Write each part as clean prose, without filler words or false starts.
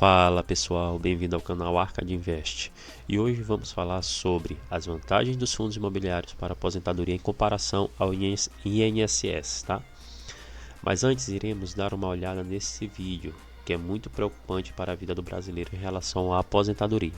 Fala pessoal, bem-vindo ao canal Arcade Invest. E hoje vamos falar sobre as vantagens dos fundos imobiliários para aposentadoria em comparação ao INSS, tá? Mas antes iremos dar uma olhada nesse vídeo, que é muito preocupante para a vida do brasileiro em relação à aposentadoria.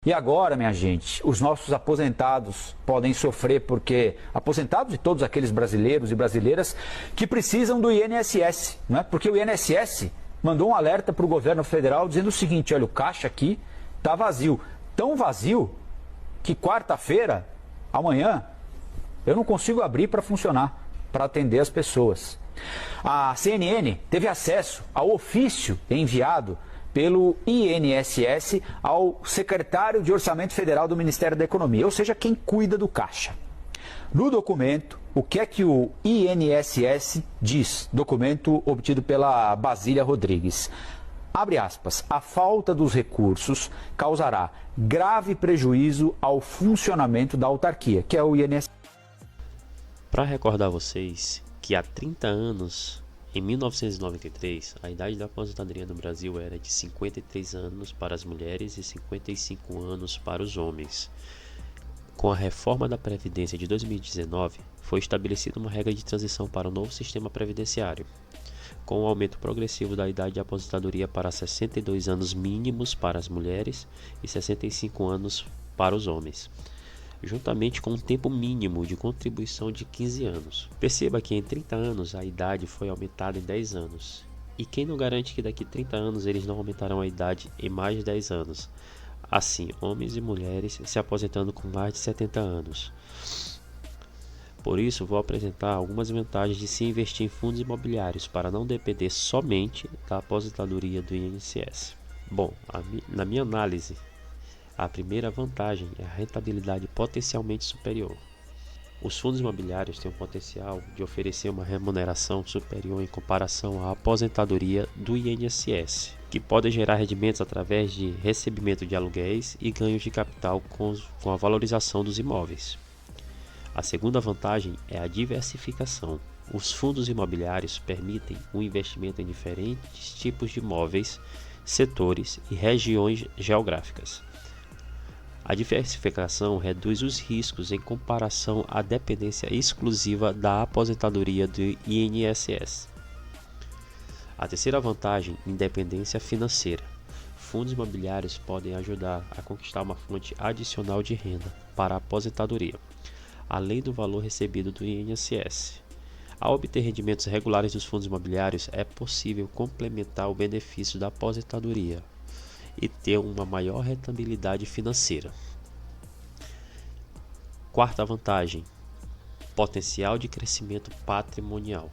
E agora, minha gente, os nossos aposentados podem sofrer porque aposentados e todos aqueles brasileiros e brasileiras que precisam do INSS, não é? Porque o INSS mandou um alerta para o governo federal dizendo o seguinte: olha, o caixa aqui está vazio, tão vazio que quarta-feira, amanhã, eu não consigo abrir para funcionar, para atender as pessoas. A CNN teve acesso ao ofício enviado pelo INSS ao secretário de Orçamento Federal do Ministério da Economia, ou seja, quem cuida do caixa. No documento, o que é que o INSS diz? Documento obtido pela Basília Rodrigues. Abre aspas, a falta dos recursos causará grave prejuízo ao funcionamento da autarquia, que é o INSS. Para recordar vocês que há 30 anos, em 1993, a idade da aposentadoria no Brasil era de 53 anos para as mulheres e 55 anos para os homens. Com a reforma da Previdência de 2019, foi estabelecida uma regra de transição para o novo sistema previdenciário, com o aumento progressivo da idade de aposentadoria para 62 anos mínimos para as mulheres e 65 anos para os homens, juntamente com um tempo mínimo de contribuição de 15 anos. Perceba que em 30 anos a idade foi aumentada em 10 anos. E quem não garante que daqui a 30 anos eles não aumentarão a idade em mais de 10 anos? Assim, homens e mulheres se aposentando com mais de 70 anos. Por isso, vou apresentar algumas vantagens de se investir em fundos imobiliários para não depender somente da aposentadoria do INSS. Bom, na minha análise, a primeira vantagem é a rentabilidade potencialmente superior. Os fundos imobiliários têm o potencial de oferecer uma remuneração superior em comparação à aposentadoria do INSS, que pode gerar rendimentos através de recebimento de aluguéis e ganhos de capital com a valorização dos imóveis. A segunda vantagem é a diversificação. Os fundos imobiliários permitem o investimento em diferentes tipos de imóveis, setores e regiões geográficas. A diversificação reduz os riscos em comparação à dependência exclusiva da aposentadoria do INSS. A terceira vantagem, independência financeira. Fundos imobiliários podem ajudar a conquistar uma fonte adicional de renda para a aposentadoria, além do valor recebido do INSS. Ao obter rendimentos regulares dos fundos imobiliários, é possível complementar o benefício da aposentadoria e ter uma maior rentabilidade financeira. Quarta vantagem, potencial de crescimento patrimonial.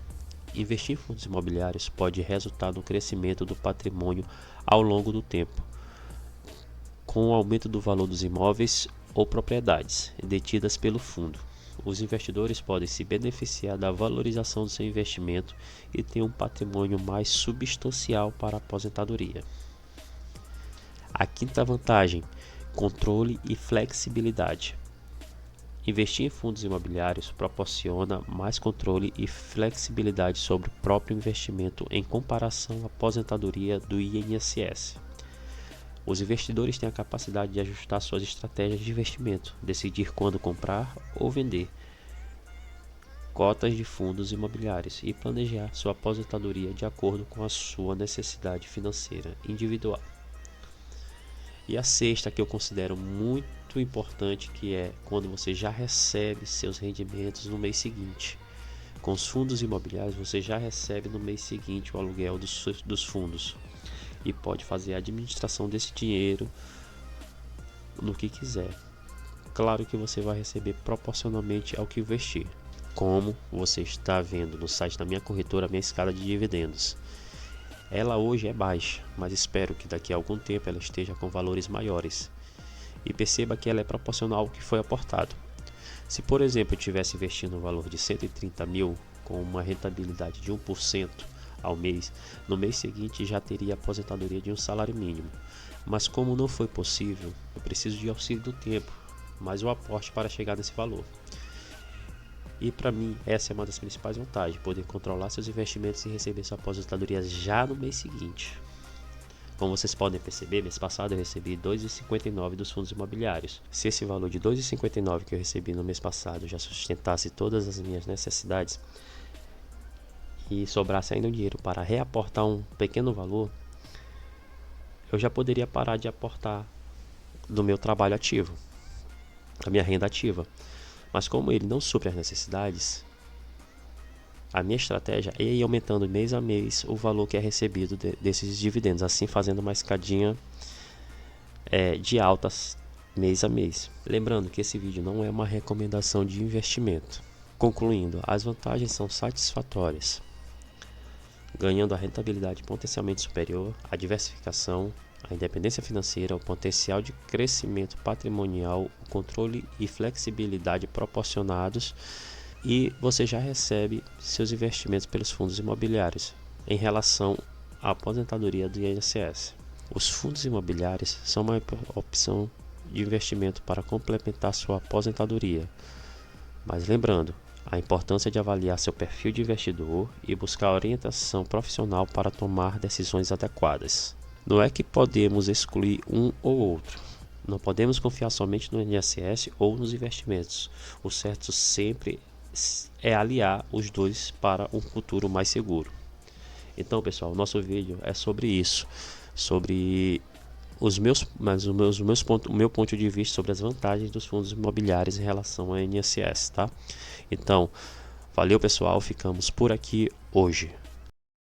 Investir em fundos imobiliários pode resultar no crescimento do patrimônio ao longo do tempo, com o aumento do valor dos imóveis ou propriedades detidas pelo fundo. Os investidores podem se beneficiar da valorização do seu investimento e ter um patrimônio mais substancial para a aposentadoria. A quinta vantagem, controle e flexibilidade. Investir em fundos imobiliários proporciona mais controle e flexibilidade sobre o próprio investimento em comparação à aposentadoria do INSS. Os investidores têm a capacidade de ajustar suas estratégias de investimento, decidir quando comprar ou vender cotas de fundos imobiliários e planejar sua aposentadoria de acordo com a sua necessidade financeira individual. E a sexta, que eu considero muito importante, que é quando você já recebe seus rendimentos no mês seguinte. Com os fundos imobiliários, você já recebe no mês seguinte o aluguel dos fundos e pode fazer a administração desse dinheiro no que quiser. Claro que você vai receber proporcionalmente ao que investir, como você está vendo no site da minha corretora, minha escala de dividendos. Ela hoje é baixa, mas espero que daqui a algum tempo ela esteja com valores maiores. E perceba que ela é proporcional ao que foi aportado. Se, por exemplo, eu tivesse investindo um valor de 130 mil com uma rentabilidade de 1% ao mês, no mês seguinte já teria a aposentadoria de um salário mínimo. Mas como não foi possível, eu preciso de auxílio do tempo, mais o aporte para chegar nesse valor. E para mim, essa é uma das principais vantagens, poder controlar seus investimentos e receber sua aposentadoria já no mês seguinte. Como vocês podem perceber, mês passado eu recebi R$ 2,59 dos fundos imobiliários. Se esse valor de R$ 2,59 que eu recebi no mês passado já sustentasse todas as minhas necessidades e sobrasse ainda um dinheiro para reaportar um pequeno valor, eu já poderia parar de aportar do meu trabalho ativo, da minha renda ativa. Mas como ele não supre as necessidades, a minha estratégia é ir aumentando mês a mês o valor que é recebido desses dividendos, assim fazendo uma escadinha de altas mês a mês. Lembrando que esse vídeo não é uma recomendação de investimento. Concluindo, as vantagens são satisfatórias, ganhando a rentabilidade potencialmente superior, a diversificação, a independência financeira, o potencial de crescimento patrimonial, o controle e flexibilidade proporcionados, e você já recebe seus investimentos pelos fundos imobiliários em relação à aposentadoria do INSS. Os fundos imobiliários são uma opção de investimento para complementar sua aposentadoria, mas lembrando a importância de avaliar seu perfil de investidor e buscar orientação profissional para tomar decisões adequadas. Não é que podemos excluir um ou outro. Não podemos confiar somente no INSS ou nos investimentos. O certo sempre é aliar os dois para um futuro mais seguro. Então, pessoal, o nosso vídeo é sobre isso, sobre o meu ponto de vista sobre as vantagens dos fundos imobiliários em relação ao INSS, tá? Então, valeu, pessoal, ficamos por aqui hoje.